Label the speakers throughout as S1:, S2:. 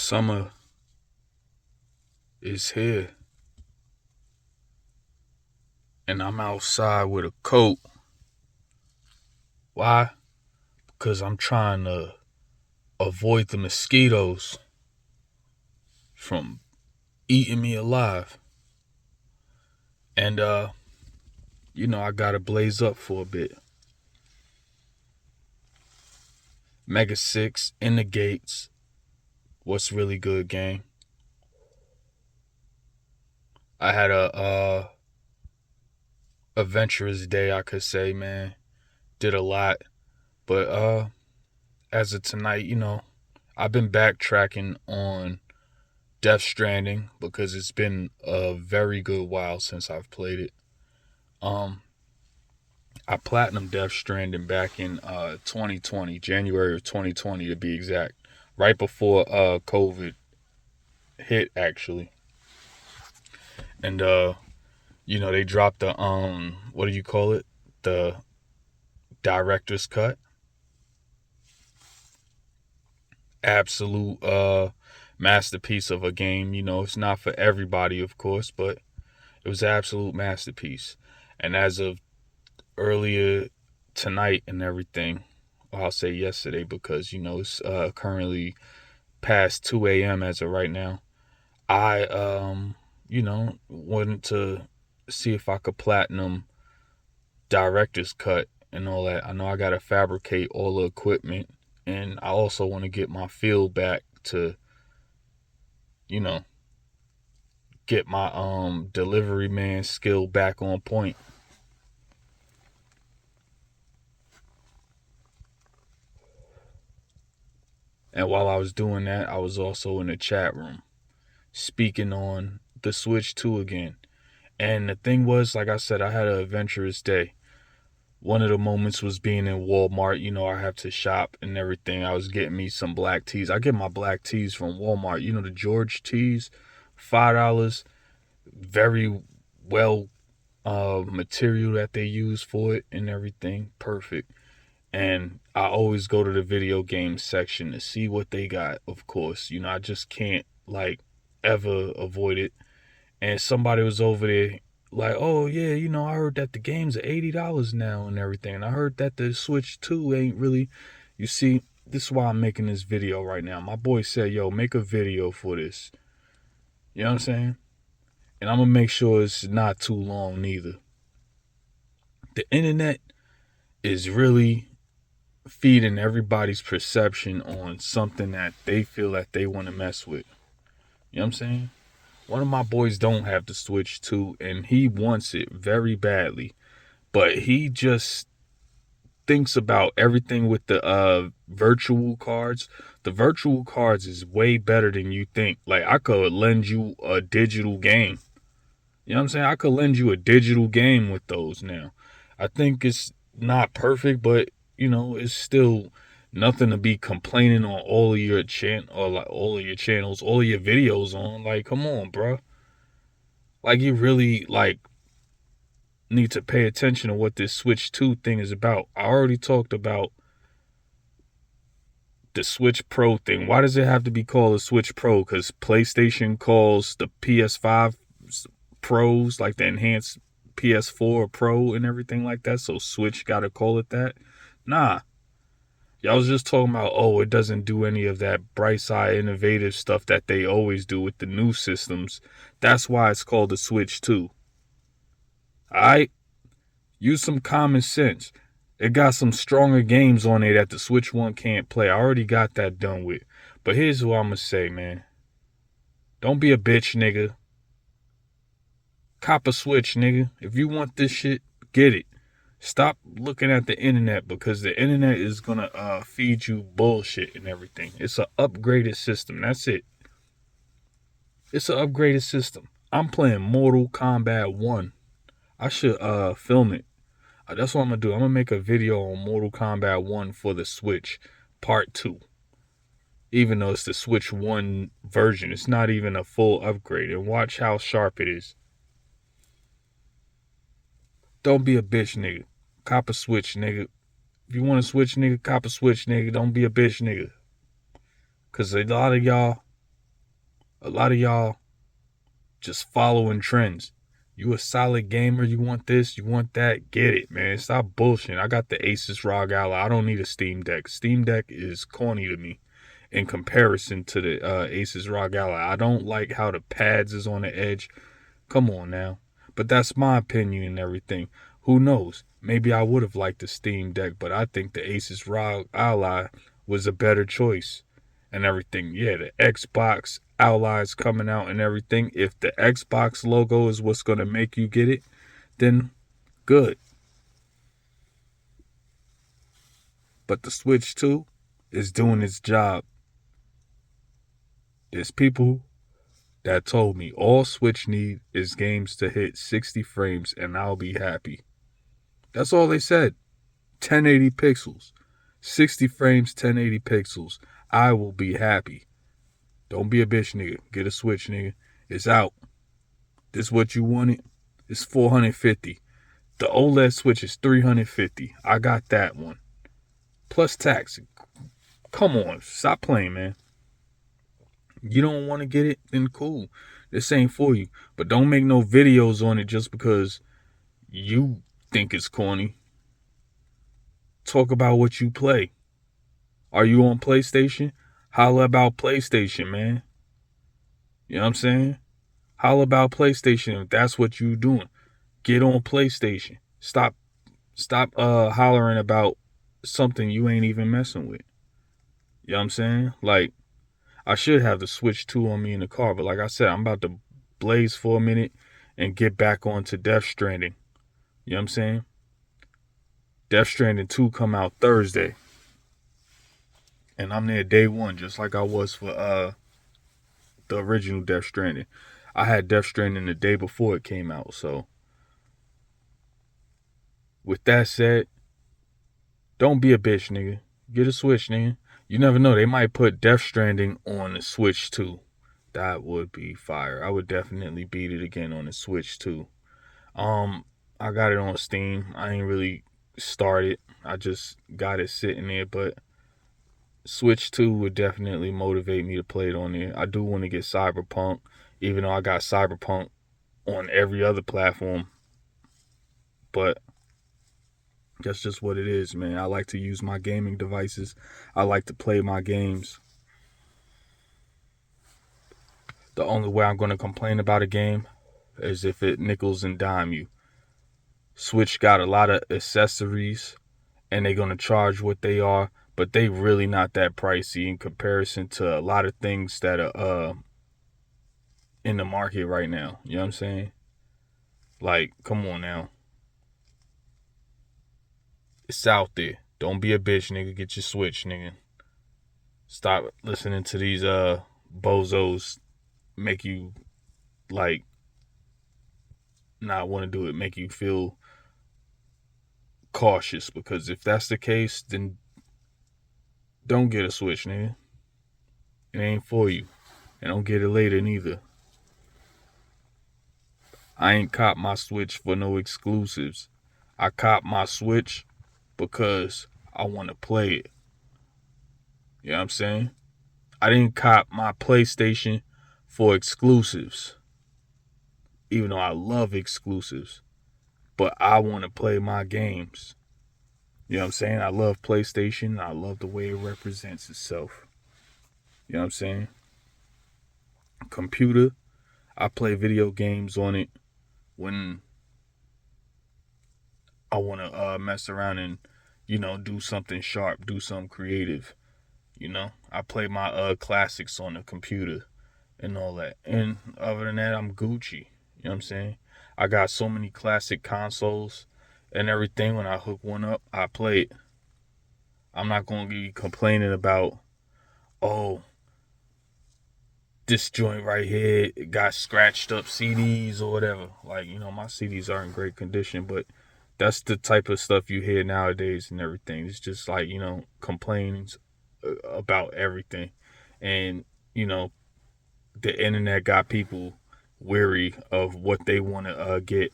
S1: Summer is here, and I'm outside with a coat. Why? Because I'm trying to avoid the mosquitoes from eating me alive. And I gotta blaze up for a bit. Mega 6 in the gates. What's really good, gang? I had a adventurous day, I could say, man. Did a lot. But as of tonight, I've been backtracking on Death Stranding because it's been a very good while since I've played it. Um, I platinum Death Stranding back in 2020, January of 2020 to be exact, right before COVID hit actually, and they dropped the what do you call it, the director's cut, absolute masterpiece of a game. It's not for everybody, of course, but it was an absolute masterpiece. And as of earlier tonight and everything, I'll say yesterday because it's currently past 2 a.m. as of right now. I wanted to see if I could platinum director's cut and all that. I know I gotta fabricate all the equipment, and I also want to get my feel back to you know get my delivery man skill back on point. And while I was doing that, I was also in the chat room speaking on the Switch 2 again. And the thing was, like I said, I had an adventurous day. One of the moments was being in Walmart. I have to shop and everything. I was getting me some black teas. I get my black teas from Walmart. The George teas, $5. Very well material that they use for it and everything. Perfect. And I always go to the video game section to see what they got, of course. I just can't, ever avoid it. And somebody was over there like, oh, yeah, I heard that the games are $80 now and everything. And I heard that the Switch 2 ain't really. You see, this is why I'm making this video right now. My boy said, yo, make a video for this. You know what I'm saying? And I'm going to make sure it's not too long, neither. The internet is really feeding everybody's perception on something that they feel that they want to mess with. You know what I'm saying? One of my boys don't have the Switch 2 and he wants it very badly. But he just thinks about everything with the virtual cards. The virtual cards is way better than you think. Like, I could lend you a digital game. You know what I'm saying? I could lend you a digital game with those now. I think it's not perfect, but it's still nothing to be complaining on all of your all of your channels, all of your videos on. Like, come on, bro. Like, you really need to pay attention to what this Switch 2 thing is about. I already talked about the Switch Pro thing. Why does it have to be called a Switch Pro? Because PlayStation calls the PS5 Pros, like the enhanced PS4 Pro and everything like that. So Switch gotta call it that. Nah. Y'all was just talking about, oh, it doesn't do any of that bright side innovative stuff that they always do with the new systems. That's why it's called the Switch 2. Alright? Use some common sense. It got some stronger games on it that the Switch 1 can't play. I already got that done with. But here's what I'm gonna say, man. Don't be a bitch, nigga. Cop a Switch, nigga. If you want this shit, get it. Stop looking at the internet because the internet is gonna feed you bullshit and everything. It's an upgraded system. That's it. It's an upgraded system. I'm playing Mortal Kombat 1. I should film it. That's what I'm gonna do. I'm gonna make a video on Mortal Kombat 1 for the Switch, Part 2. Even though it's the Switch 1 version, it's not even a full upgrade. And watch how sharp it is. Don't be a bitch, nigga. Cop a Switch, nigga. If you want a Switch, nigga, cop a Switch, nigga. Don't be a bitch, nigga. Because a lot of y'all A lot of y'all just following trends. You a solid gamer, you want this, you want that, get it, man. Stop bullshitting. I got the Asus ROG Ally. I don't need a Steam Deck. Steam Deck is corny to me in comparison to the Asus ROG Ally. I don't like how the pads is on the edge. Come on now. But that's my opinion and everything. Who knows? Maybe I would have liked the Steam Deck, but I think the Asus ROG Ally was a better choice and everything. Yeah, the Xbox Ally is coming out and everything. If the Xbox logo is what's going to make you get it, then good. But the Switch 2 is doing its job. There's people that told me all Switch need is games to hit 60 frames and I'll be happy. That's all they said. 1080 pixels. 60 frames, 1080 pixels. I will be happy. Don't be a bitch, nigga. Get a Switch, nigga. It's out. This what you wanted? It's 450. The OLED Switch is 350. I got that one. Plus tax. Come on. Stop playing, man. You don't want to get it? Then cool. This ain't for you. But don't make no videos on it just because you think it's corny. Talk about what you play. Are you on PlayStation? Holla about PlayStation, man. You know what I'm saying? Holla about PlayStation if that's what you doing. Get on PlayStation. Stop hollering about something you ain't even messing with. You know what I'm saying? Like, I should have the Switch 2 on me in the car, but like I said, I'm about to blaze for a minute and get back onto Death Stranding. You know what I'm saying? Death Stranding 2 come out Thursday. And I'm there day one, just like I was for the original Death Stranding. I had Death Stranding the day before it came out, so with that said, don't be a bitch, nigga. Get a Switch, nigga. You never know. They might put Death Stranding on the Switch too. That would be fire. I would definitely beat it again on the Switch too. I got it on Steam. I ain't really started. I just got it sitting there, but Switch 2 would definitely motivate me to play it on there. I do want to get Cyberpunk, even though I got Cyberpunk on every other platform. But that's just what it is, man. I like to use my gaming devices. I like to play my games. The only way I'm going to complain about a game is if it nickels and dime you. Switch got a lot of accessories and they're going to charge what they are, but they really not that pricey in comparison to a lot of things that are in the market right now. You know what I'm saying? Like, come on now. It's out there. Don't be a bitch, nigga. Get your Switch, nigga. Stop listening to these bozos make you like not want to do it, make you feel cautious, because if that's the case, then don't get a Switch, nigga. It ain't for you. And don't get it later neither. I ain't cop my Switch for no exclusives. I cop my Switch because I want to play it. You know what I'm saying? I didn't cop my PlayStation for exclusives. Even though I love exclusives. But I want to play my games. You know what I'm saying? I love PlayStation. I love the way it represents itself. You know what I'm saying? Computer. I play video games on it when I want to mess around and, do something sharp, do something creative. I play my classics on the computer and all that. And other than that, I'm Gucci. You know what I'm saying? I got so many classic consoles and everything. When I hook one up, I play it. I'm not going to be complaining about, oh, this joint right here got scratched up CDs or whatever. Like, my CDs are in great condition, but that's the type of stuff you hear nowadays and everything. It's just like, complaints about everything. And, the internet got people weary of what they want to get.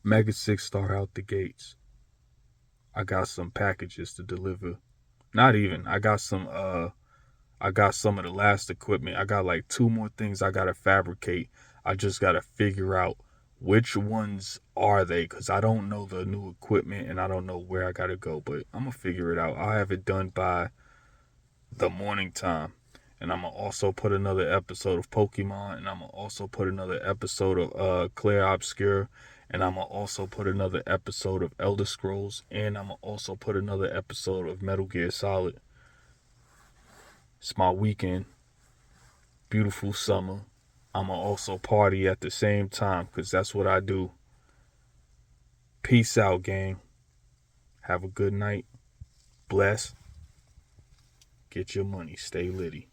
S1: Mega 6 star out the gates. I got some packages to deliver. Not even. I got some of the last equipment. I got like two more things I gotta fabricate. I just gotta figure out which ones are they, because I don't know the new equipment and I don't know where I gotta go. But I'm gonna figure it out. I'll have it done by the morning time. And I'm gonna also put another episode of Pokemon, and I'm gonna also put another episode of Clair Obscure, and I'm gonna also put another episode of Elder Scrolls, and I'm gonna also put another episode of Metal Gear Solid. It's my weekend. Beautiful summer. I'm gonna also party at the same time, because that's what I do. Peace out, gang. Have a good night. Bless. Get your money. Stay litty.